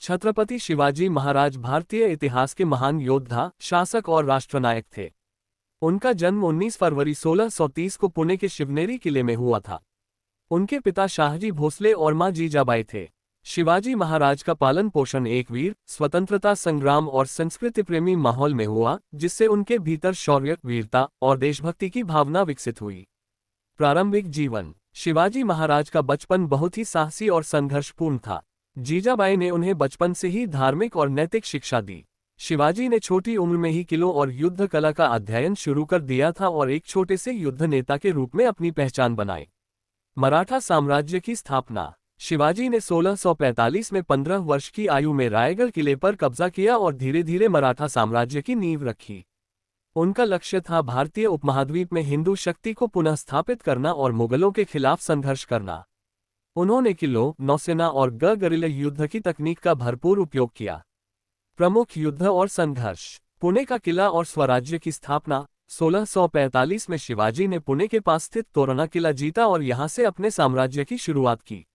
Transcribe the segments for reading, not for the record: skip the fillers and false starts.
छत्रपति शिवाजी महाराज भारतीय इतिहास के महान योद्धा, शासक और राष्ट्रनायक थे। उनका जन्म 19 फरवरी 1630 को पुणे के शिवनेरी किले में हुआ था। उनके पिता शाहजी भोसले और मां जीजाबाई थे। शिवाजी महाराज का पालन पोषण एक वीर, स्वतंत्रता संग्राम और संस्कृति प्रेमी माहौल में हुआ, जिससे उनके भीतर शौर्य, वीरता और देशभक्ति की भावना विकसित हुई। प्रारंभिक जीवन। शिवाजी महाराज का बचपन बहुत ही साहसी और संघर्षपूर्ण था। जीजाबाई ने उन्हें बचपन से ही धार्मिक और नैतिक शिक्षा दी। शिवाजी ने छोटी उम्र में ही किलों और युद्ध कला का अध्ययन शुरू कर दिया था और एक छोटे से युद्ध नेता के रूप में अपनी पहचान बनाई। मराठा साम्राज्य की स्थापना। शिवाजी ने 1645 में 15 वर्ष की आयु में रायगढ़ किले पर कब्जा किया और धीरे धीरे मराठा साम्राज्य की नींव रखी। उनका लक्ष्य था भारतीय उपमहाद्वीप में हिंदू शक्ति को पुनः स्थापित करना और मुगलों के खिलाफ संघर्ष करना। उन्होंने किलों, नौसेना और गरिल्ला युद्ध की तकनीक का भरपूर उपयोग किया। प्रमुख युद्ध और संघर्ष। पुणे का किला और स्वराज्य की स्थापना। 1645 में शिवाजी ने पुणे के पास स्थित तोरणा किला जीता और यहां से अपने साम्राज्य की शुरुआत की।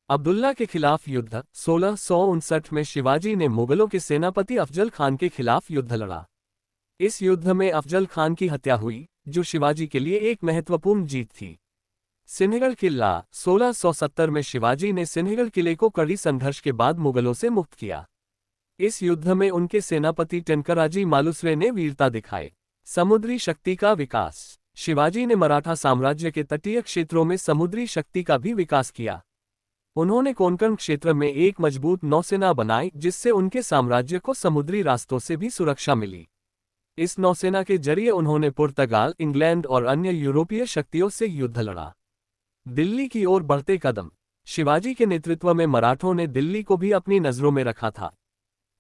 अब्दुल्ला के खिलाफ युद्ध। 1659 में शिवाजी ने मुगलों के सेनापति अफजल खान के खिलाफ युद्ध लड़ा। इस युद्ध में अफजल खान की हत्या हुई, जो शिवाजी के लिए एक महत्वपूर्ण जीत थी। सिंहगढ़ किला। 1670 में शिवाजी ने सिंहगढ़ किले को कड़ी संघर्ष के बाद मुगलों से मुक्त किया। इस युद्ध में उनके सेनापति टंकराजी मालुसरे ने वीरता दिखाई। समुद्री शक्ति का विकास। शिवाजी ने मराठा साम्राज्य के तटीय क्षेत्रों में समुद्री शक्ति का भी विकास किया। उन्होंने कोंकण क्षेत्र में एक मजबूत नौसेना बनाई, जिससे उनके साम्राज्य को समुद्री रास्तों से भी सुरक्षा मिली। इस नौसेना के जरिए उन्होंने पुर्तगाल, इंग्लैंड और अन्य यूरोपीय शक्तियों से युद्ध लड़ा। दिल्ली की ओर बढ़ते कदम। शिवाजी के नेतृत्व में मराठों ने दिल्ली को भी अपनी नजरों में रखा था।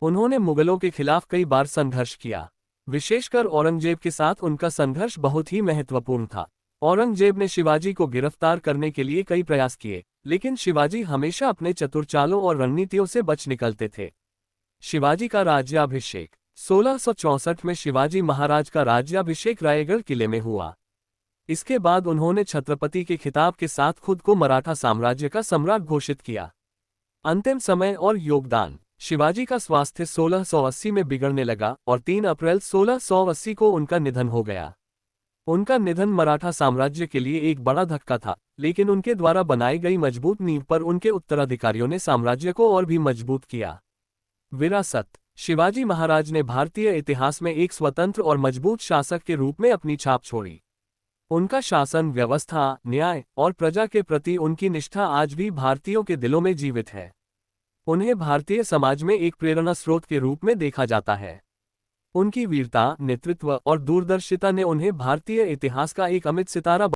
उन्होंने मुगलों के खिलाफ कई बार संघर्ष किया। विशेषकर औरंगजेब के साथ उनका संघर्ष बहुत ही महत्वपूर्ण था। औरंगजेब ने शिवाजी को गिरफ्तार करने के लिए कई प्रयास किए, लेकिन शिवाजी हमेशा अपने चतुर चालों और रणनीतियों से बच निकलते थे। शिवाजी का राज्याभिषेक। 1664 में शिवाजी महाराज का राज्याभिषेक रायगढ़ किले में हुआ। इसके बाद उन्होंने छत्रपति के खिताब के साथ खुद को मराठा साम्राज्य का सम्राट घोषित किया। अंतिम समय और योगदान। शिवाजी का स्वास्थ्य 1680 में बिगड़ने लगा और 3 अप्रैल 1680 को उनका निधन हो गया। उनका निधन मराठा साम्राज्य के लिए एक बड़ा धक्का था, लेकिन उनके द्वारा बनाई गई मजबूत नींव पर उनके उत्तराधिकारियों ने साम्राज्य को और भी मजबूत किया। विरासत। शिवाजी महाराज ने भारतीय इतिहास में एक स्वतंत्र और मजबूत शासक के रूप में अपनी छाप छोड़ी। उनका शासन व्यवस्था, न्याय और प्रजा के प्रति उनकी निष्ठा आज भी भारतीयों के दिलों में जीवित है। उन्हें भारतीय समाज में एक प्रेरणा स्रोत के रूप में देखा जाता है। उनकी वीरता, नेतृत्व और दूरदर्शिता ने उन्हें भारतीय इतिहास का एक अमिट सितारा